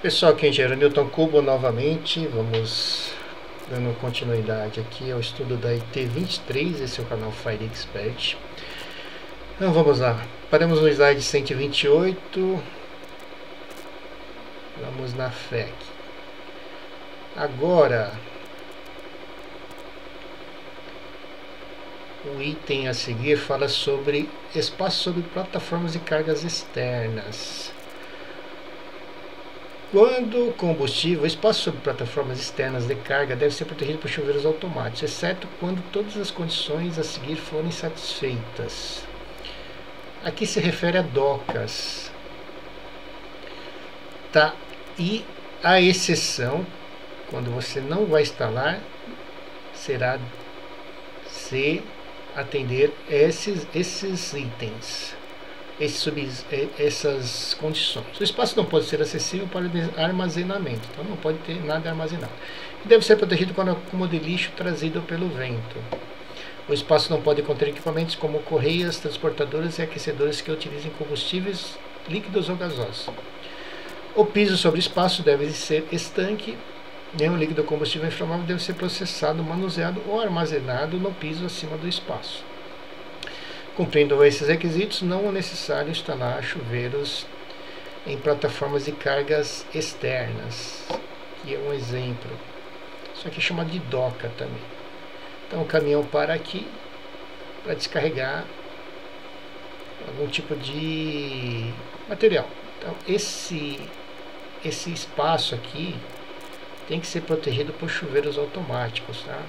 Pessoal, aqui é o engenheiro Newton Kubo novamente. Vamos dando continuidade aqui ao estudo da IT23. Esse é o canal Fire Expert. Então vamos lá, paramos no slide 128. Vamos na FEC. Agora o item a seguir fala sobre espaço sobre plataformas e cargas externas. Quando o combustível, o espaço sobre plataformas externas de carga deve ser protegido por chuveiros automáticos, exceto quando todas as condições a seguir forem satisfeitas. Aqui se refere a docas. Tá? E a exceção, quando você não vai instalar, será se atender esses itens. Essas condições. O espaço não pode ser acessível para armazenamento, então não pode ter nada armazenado. E deve ser protegido contra acúmulo de lixo trazido pelo vento. O espaço não pode conter equipamentos como correias, transportadoras e aquecedores que utilizem combustíveis líquidos ou gasosos. O piso sobre o espaço deve ser estanque. Nenhum líquido ou combustível inflamável deve ser processado, manuseado ou armazenado no piso acima do espaço. Cumprindo esses requisitos, não é necessário instalar chuveiros em plataformas de cargas externas, que é um exemplo. Isso aqui é chamado de doca também. Então o caminhão para aqui para descarregar algum tipo de material. Então esse espaço aqui tem que ser protegido por chuveiros automáticos, tá?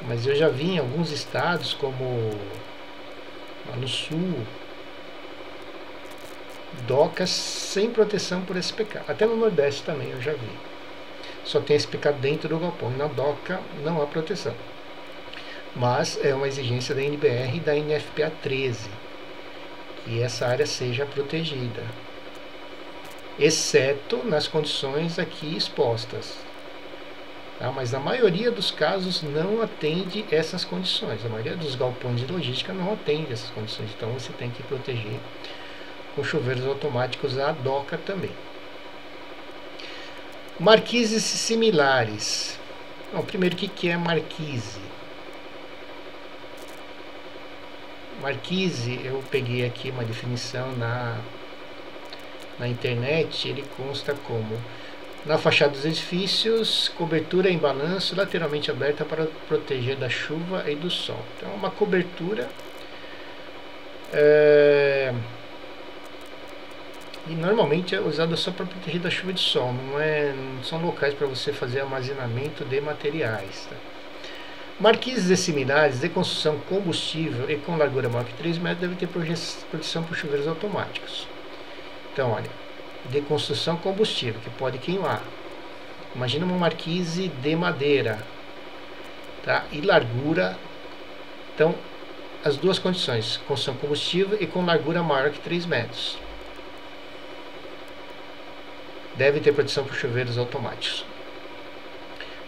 Mas eu já vi em alguns estados, como lá no sul, docas sem proteção por SPK. Até no Nordeste também eu já vi. Só tem SPK dentro do galpão. E na doca não há proteção. Mas é uma exigência da NBR e da NFPA 13 que essa área seja protegida, exceto nas condições aqui expostas. Tá? Mas a maioria dos casos não atende essas condições. A maioria dos galpões de logística não atende essas condições. Então você tem que proteger com chuveiros automáticos a doca também. Marquises similares. Bom, primeiro, o que é marquise? Marquise, eu peguei aqui uma definição na internet. Ele consta como: na fachada dos edifícios, cobertura em balanço lateralmente aberta para proteger da chuva e do sol. Então, uma cobertura e normalmente é usada só para proteger da chuva e do sol. Não são locais para você fazer armazenamento de materiais. Tá? Marquises similares de construção combustível e com largura maior que 3 metros devem ter proteção por chuveiros automáticos. Então, olha, de construção combustível, que pode queimar. Imagina uma marquise de madeira, tá? E largura. Então, as duas condições: construção combustível e com largura maior que 3 metros. Deve ter proteção por chuveiros automáticos.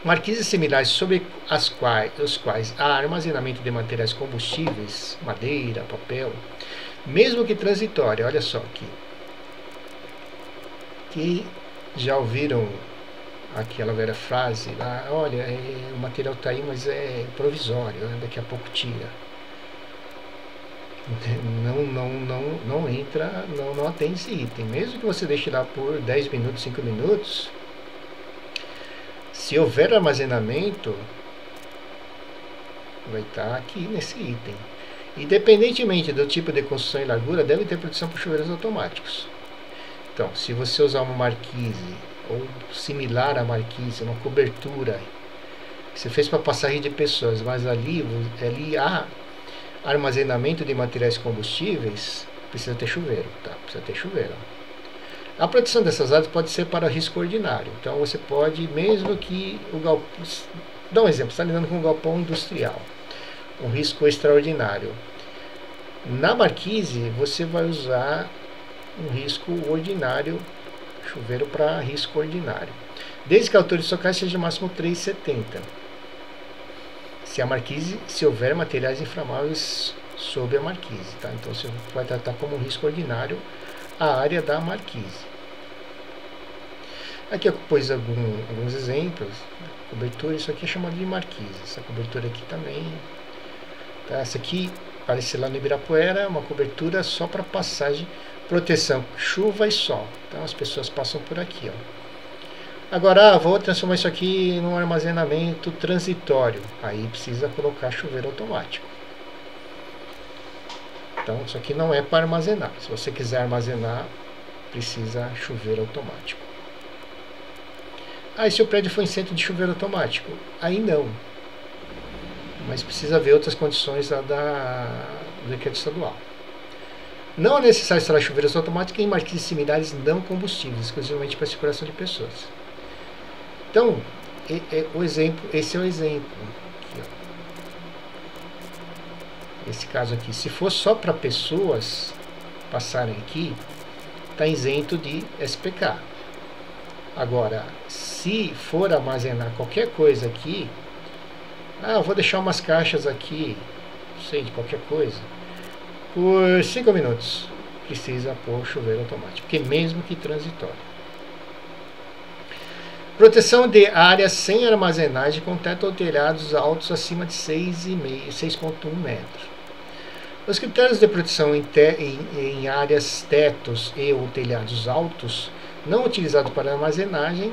Marquises similares sobre os quais há armazenamento de materiais combustíveis, madeira, papel, mesmo que transitório. Olha só aqui. Que já ouviram aquela velha frase lá: olha, o material está aí, mas é provisório, né? Daqui a pouco tira. Não entra, não atende esse item. Mesmo que você deixe lá por 10 minutos, 5 minutos, se houver armazenamento, vai estar aqui nesse item. Independentemente do tipo de construção e largura, deve ter proteção por chuveiros automáticos. Então, se você usar uma marquise ou similar à marquise, uma cobertura, você fez para passagem de pessoas, mas ali há armazenamento de materiais combustíveis, precisa ter chuveiro, tá? Precisa ter chuveiro. A proteção dessas áreas pode ser para risco ordinário. Então você pode, mesmo que o galpão, dá um exemplo, você está lidando com um galpão industrial, um risco extraordinário. Na marquise você vai usar um risco ordinário, chuveiro para risco ordinário, desde que a altura de socais seja no máximo 3,70. Se houver materiais inflamáveis sob a marquise, tá? Então você vai tratar como um risco ordinário a área da marquise. Aqui eu pus alguns exemplos. Cobertura, isso aqui é chamado de marquise. Essa cobertura aqui também. Tá? Essa aqui, aparece lá no Ibirapuera, é uma cobertura só para passagem, proteção, chuva e sol. Então as pessoas passam por aqui, ó. Agora, vou transformar isso aqui num armazenamento transitório. Aí precisa colocar chuveiro automático. Então, isso aqui não é para armazenar. Se você quiser armazenar, precisa chuveiro automático. E se o prédio for em centro de chuveiro automático? Aí não. Mas precisa ver outras condições do decreto estadual. Não é necessário instalar chuveiros automáticos em marquises similares não combustíveis, exclusivamente para a circulação de pessoas. Então, esse é o exemplo. Aqui, esse caso aqui, se for só para pessoas passarem aqui, está isento de SPK. Agora, se for armazenar qualquer coisa aqui, eu vou deixar umas caixas aqui, não sei, de qualquer coisa, por 5 minutos, precisa pôr chuveiro automático, porque mesmo que transitório. Proteção de áreas sem armazenagem com teto ou telhados altos acima de 6,1 metros. Os critérios de proteção em áreas, tetos e ou telhados altos não utilizados para armazenagem.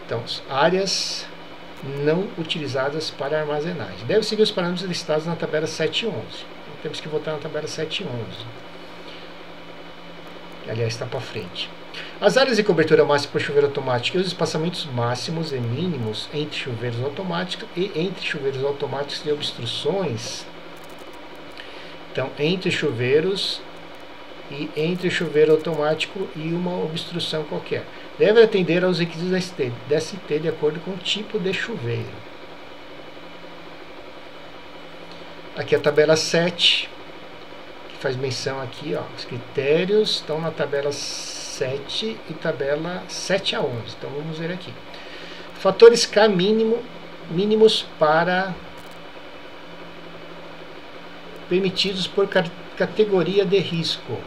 Então, áreas não utilizadas para armazenagem. Deve seguir os parâmetros listados na tabela 7 e 11. Então, temos que voltar na tabela 7 e 11. Aliás, está para frente. As áreas de cobertura máxima por chuveiro automático e os espaçamentos máximos e mínimos entre chuveiros automáticos e entre chuveiros automáticos de obstruções. Então, entre chuveiros e entre chuveiro automático e uma obstrução qualquer. Deve atender aos requisitos da ST de acordo com o tipo de chuveiro. Aqui a tabela 7, que faz menção aqui, ó, os critérios estão na tabela 7 e tabela 7 a 11. Então vamos ver aqui. Fatores K mínimos para permitidos por categoria de risco.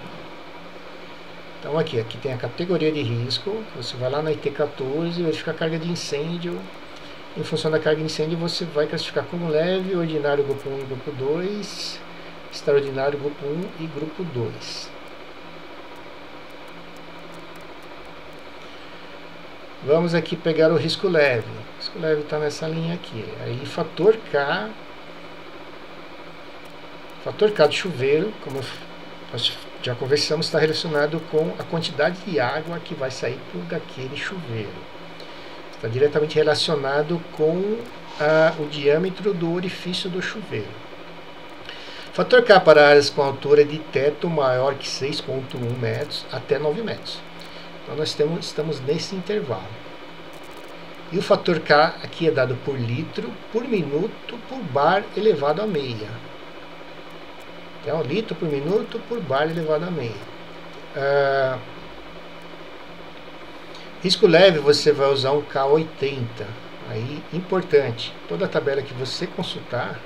Então aqui tem a categoria de risco. Você vai lá na IT14, verifica a carga de incêndio. Em função da carga de incêndio, você vai classificar como leve, ordinário grupo 1 e grupo 2, extraordinário grupo 1 e grupo 2. Vamos aqui pegar o risco leve. O risco leve está nessa linha aqui. Aí fator K de chuveiro, como nós já conversamos, está relacionado com a quantidade de água que vai sair por daquele chuveiro. Está diretamente relacionado com o diâmetro do orifício do chuveiro. Fator K para áreas com altura de teto maior que 6,1 metros até 9 metros. Então nós estamos nesse intervalo. E o fator K aqui é dado por litro por minuto por bar elevado a meia. Então, litro por minuto por bar elevado a meia. Risco leve, você vai usar um K80. Aí, importante, toda a tabela que você consultar,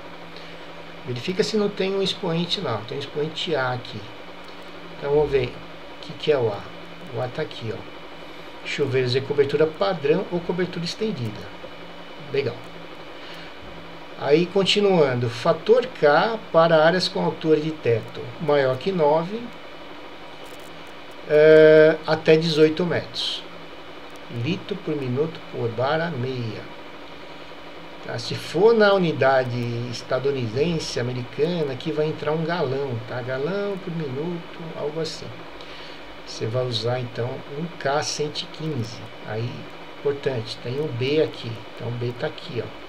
verifica se não tem um expoente lá. Tem um expoente A aqui. Então, vamos ver o que é o A. O A está aqui, ó. Chuveiros de cobertura padrão ou cobertura estendida. Legal. Aí, continuando, fator K para áreas com altura de teto maior que 9 até 18 metros. Litro por minuto por bar a meia. Tá? Se for na unidade estadunidense, americana, aqui vai entrar um galão, tá? Galão por minuto, algo assim. Você vai usar então um K115. Aí, importante, tem um B aqui. Então, o B está aqui, ó.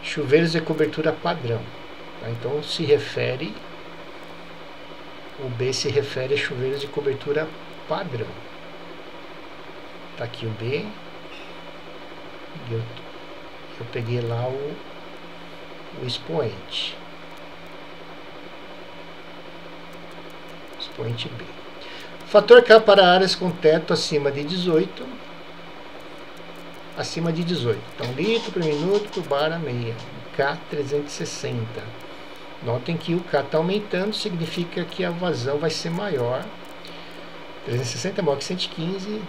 Chuveiros de cobertura padrão. Tá? Então, o B se refere a chuveiros de cobertura padrão. Tá aqui o B. Eu peguei lá o expoente. Expoente B. Fator K para áreas com teto acima de 18. Acima de 18. Então, litro por minuto por bar a meia. K360. Notem que o K está aumentando, significa que a vazão vai ser maior. 360 é maior que 115.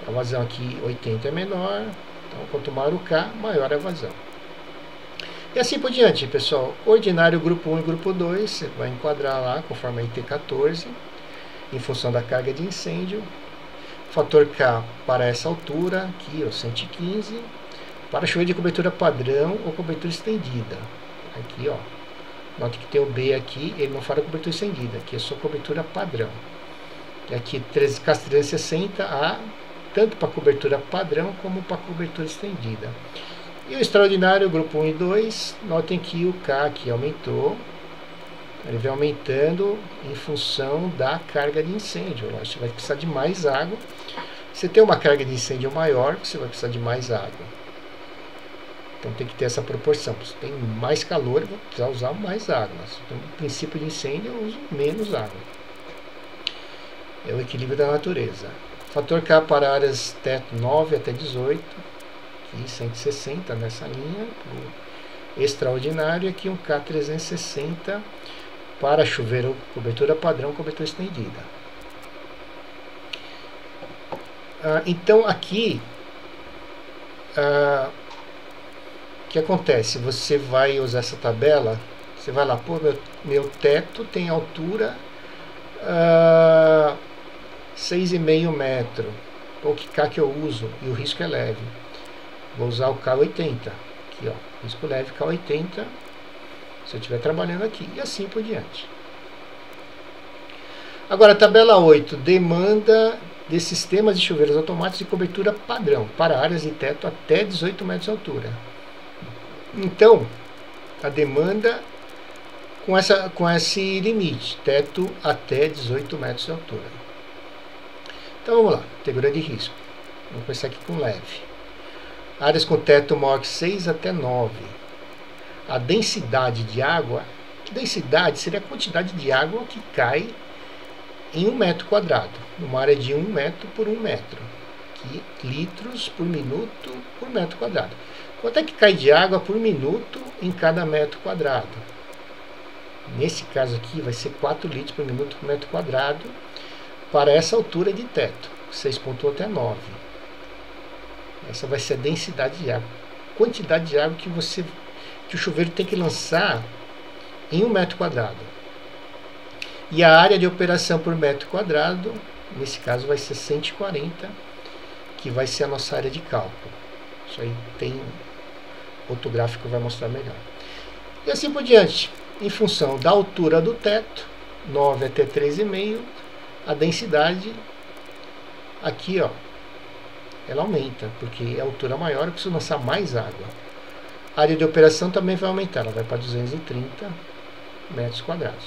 A vazão aqui 80 é menor. Então, quanto maior o K, maior a vazão. E assim por diante, pessoal. Ordinário grupo 1 e grupo 2, você vai enquadrar lá conforme a IT14, em função da carga de incêndio. Fator K para essa altura, aqui, ó, 115. Para chuveiro de cobertura padrão ou cobertura estendida. Aqui, ó. Note que tem o B aqui, ele não fala cobertura estendida, aqui é só cobertura padrão. E aqui, K360A, tanto para cobertura padrão como para cobertura estendida. E o extraordinário, grupo 1 e 2, notem que o K aqui aumentou. Ele vem aumentando em função da carga de incêndio. Você vai precisar de mais água. Se tem uma carga de incêndio maior, você vai precisar de mais água. Então tem que ter essa proporção. Se tem mais calor, eu vou precisar usar mais água. Se tem um princípio de incêndio, eu uso menos água. É o equilíbrio da natureza. Fator K para áreas teto 9 até 18. Aqui 160 nessa linha. Extraordinário. Aqui um K360 para chuveiro, cobertura padrão, cobertura estendida. Então aqui... o que acontece? Você vai usar essa tabela, você vai lá, pô, meu teto tem altura 6,5 metro. O que K que eu uso? E o risco é leve. Vou usar o K80. Aqui, ó, risco leve K80. Se eu estiver trabalhando aqui. E assim por diante. Agora, tabela 8. Demanda de sistemas de chuveiros automáticos de cobertura padrão para áreas de teto até 18 metros de altura. Então, a demanda com esse limite, teto até 18 metros de altura. Então vamos lá, categoria de risco. Vamos começar aqui com leve. Áreas com teto maior que 6 até 9. A densidade de água, densidade seria a quantidade de água que cai em 1 metro quadrado, numa área de 1 metro por 1 metro. Aqui, litros por minuto por metro quadrado. Quanto é que cai de água por minuto em cada metro quadrado? Nesse caso aqui vai ser 4 litros por minuto por metro quadrado para essa altura de teto, 6,1 até 9. Essa vai ser a densidade de água. Quantidade de água que o chuveiro tem que lançar em 1 metro quadrado. E a área de operação por metro quadrado, nesse caso vai ser 140, que vai ser a nossa área de cálculo. Isso aí tem outro gráfico que vai mostrar melhor. E assim por diante, em função da altura do teto, 9 até 3,5, a densidade aqui, ó, ela aumenta, porque a altura maior eu preciso lançar mais água. A área de operação também vai aumentar, ela vai para 230 metros quadrados.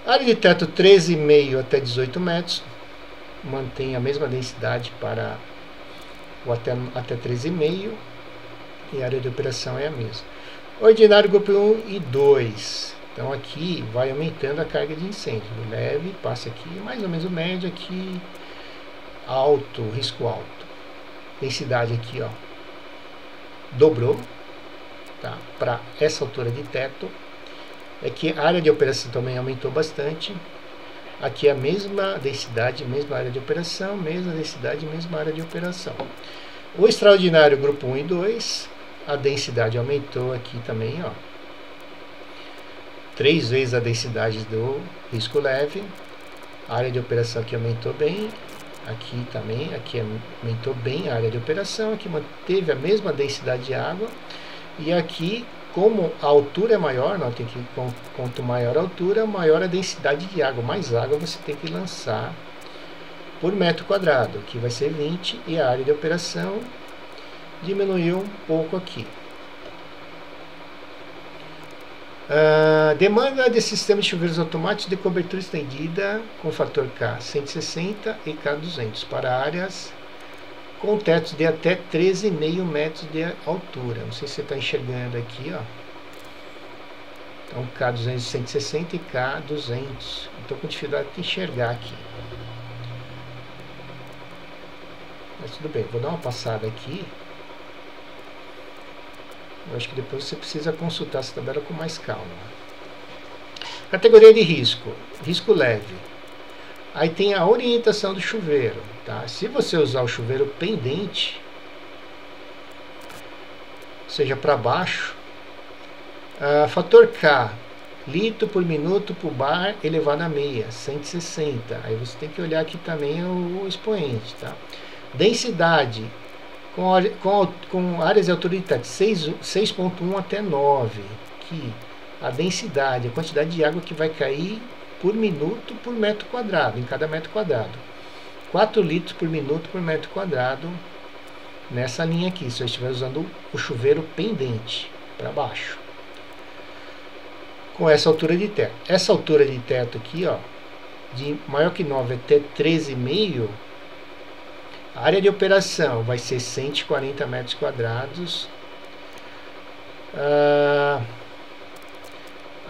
A área de teto 13,5 até 18 metros, mantém a mesma densidade para o até 13,5, e a área de operação é a mesma. Ordinário grupo 1 e 2. Então aqui vai aumentando a carga de incêndio. Leve, passa aqui, mais ou menos o médio aqui, alto, risco alto. Densidade aqui, ó, dobrou, tá? Para essa altura de teto. Aqui a área de operação também aumentou bastante. Aqui a mesma densidade, mesma área de operação, mesma densidade, mesma área de operação. O extraordinário grupo 1 e 2, a densidade aumentou aqui também, ó. 3 vezes a densidade do risco leve. A área de operação aqui aumentou bem. Aqui também, aqui aumentou bem a área de operação. Aqui manteve a mesma densidade de água. E aqui, como a altura é maior, notem que quanto maior a altura, maior a densidade de água. Mais água você tem que lançar por metro quadrado. Aqui vai ser 20 e a área de operação diminuiu um pouco aqui. Demanda de sistema de chuveiros automáticos de cobertura estendida com fator K 160 e K 200 para áreas com tetos de até 13,5 metros de altura. Não sei se você está enxergando aqui, ó. Então K 200 160 e K 200. Estou com dificuldade de enxergar aqui. Mas tudo bem, vou dar uma passada aqui. Eu acho que depois você precisa consultar essa tabela com mais calma. Categoria de risco. Risco leve. Aí tem a orientação do chuveiro, tá? Se você usar o chuveiro pendente, seja para baixo, fator K, litro por minuto por bar elevado a meia, 160. Aí você tem que olhar aqui também o expoente, tá? Densidade, com áreas de altura de teto, 6.1 até 9. Aqui, a densidade, a quantidade de água que vai cair por minuto por metro quadrado, em cada metro quadrado. 4 litros por minuto por metro quadrado, nessa linha aqui, se eu estiver usando o chuveiro pendente, para baixo. Com essa altura de teto. Essa altura de teto aqui, ó, de maior que 9 até 13,5, a área de operação vai ser 140 metros quadrados.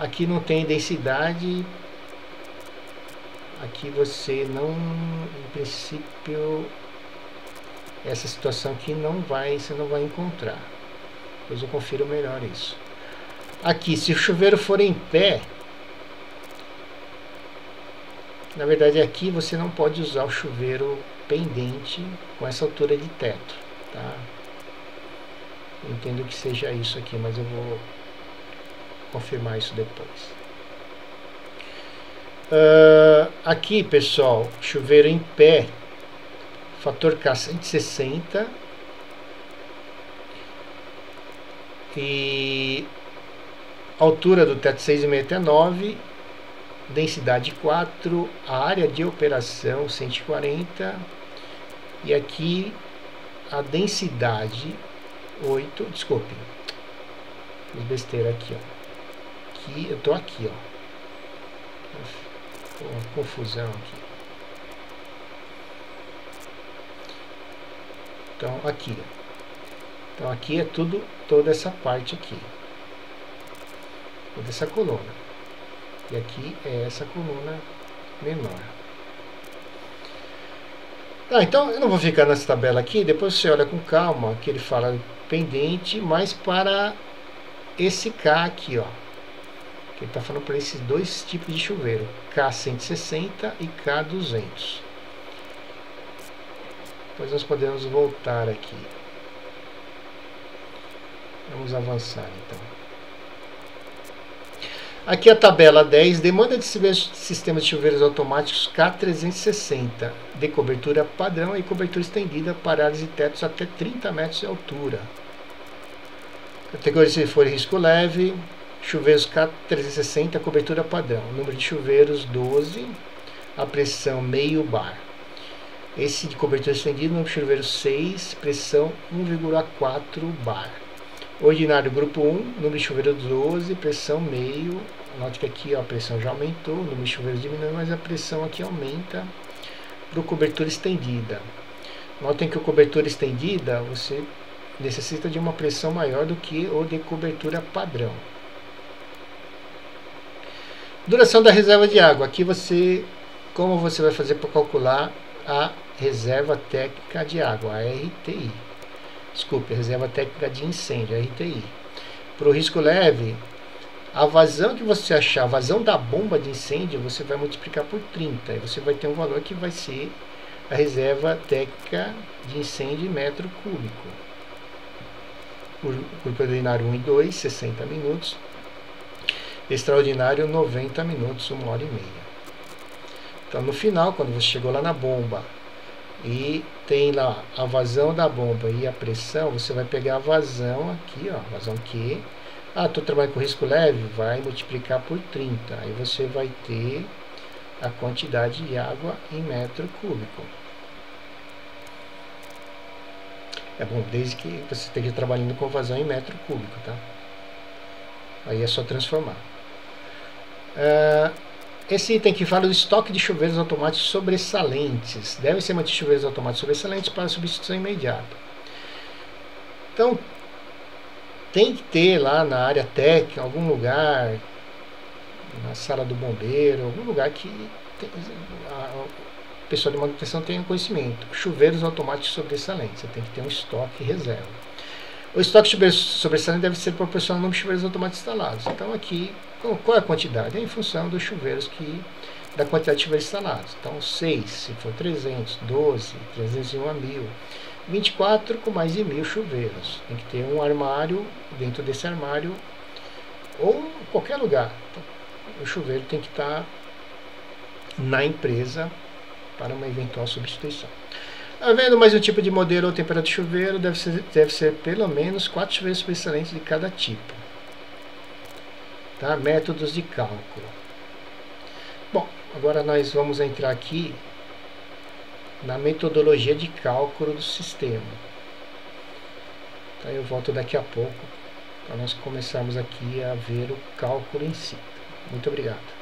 Aqui não tem densidade. Aqui você não, em princípio, essa situação aqui você não vai encontrar. Depois eu confiro melhor isso. Aqui, se o chuveiro for em pé, na verdade aqui você não pode usar o chuveiro pendente com essa altura de teto, tá? Eu entendo que seja isso aqui, mas eu vou confirmar isso depois. Aqui, pessoal, chuveiro em pé, fator K 160 e altura do teto 6,5 até 9, densidade 4, a área de operação 140 e aqui a densidade 8, desculpe, fiz besteira aqui, ó. Aqui, eu tô aqui, ó. Uma confusão aqui. Então aqui, então aqui é toda essa parte aqui, toda essa coluna, e aqui é essa coluna menor. Então eu não vou ficar nessa tabela aqui, depois você olha com calma que ele fala pendente, mas para esse K aqui, ó, que ele está falando para esses dois tipos de chuveiro, K160 e K200. Depois nós podemos voltar aqui. Vamos avançar então. Aqui a tabela 10, demanda de sistemas de chuveiros automáticos K360, de cobertura padrão e cobertura estendida para áreas e tetos até 30 metros de altura. Categoria se for risco leve, chuveiros K360, cobertura padrão. Número de chuveiros 12, a pressão meio bar. Esse de cobertura estendida, número de chuveiros 6, pressão 1,4 bar. Ordinário grupo 1, número de chuveiros 12, pressão meio. Note que aqui ó, a pressão já aumentou, o número de chuveiros diminui, mas a pressão aqui aumenta para o cobertura estendida. Notem que o cobertura estendida, você necessita de uma pressão maior do que o de cobertura padrão. Duração da reserva de água. Aqui como você vai fazer para calcular a reserva técnica de água, a RTI. Desculpe, a reserva técnica de incêndio, a RTI. Para o risco leve, a vazão que você achar, a vazão da bomba de incêndio, você vai multiplicar por 30. E você vai ter um valor que vai ser a reserva técnica de incêndio em metro cúbico. Grupo ordinário 1 e 2, 60 minutos. Extraordinário 90 minutos, 1 hora e meia. Então no final, quando você chegou lá na bomba e tem lá a vazão da bomba e a pressão, você vai pegar a vazão aqui, ó, vazão Q. Estou trabalhando com risco leve, vai multiplicar por 30. Aí você vai ter a quantidade de água em metro cúbico. É bom, desde que você esteja trabalhando com vazão em metro cúbico, tá? Aí é só transformar. Esse item que fala do estoque de chuveiros automáticos sobressalentes. Devem ser mantidos chuveiros automáticos sobressalentes para substituição imediata. Então, tem que ter lá na área técnica, em algum lugar, na sala do bombeiro, algum lugar que a pessoa de manutenção tenha conhecimento. Chuveiros automáticos sobressalentes. Você tem que ter um estoque reserva. O estoque de chuveiros sobressalentes deve ser proporcional ao número de chuveiros automáticos instalados. Então aqui, qual é a quantidade? É em função dos chuveiros que da quantidade de chuveiros instalados. Então 6, se for 300, 12, 301 a 1000, 24 com mais de 1000 chuveiros. Tem que ter um armário, dentro desse armário, ou em qualquer lugar. Então, o chuveiro tem que estar na empresa para uma eventual substituição. Havendo mais um tipo de modelo ou temperatura de chuveiro, deve ser pelo menos 4 chuveiros sobressalentes de cada tipo. Tá? Métodos de cálculo. Bom, agora nós vamos entrar aqui na metodologia de cálculo do sistema. Tá? Eu volto daqui a pouco para nós começarmos aqui a ver o cálculo em si. Muito obrigado.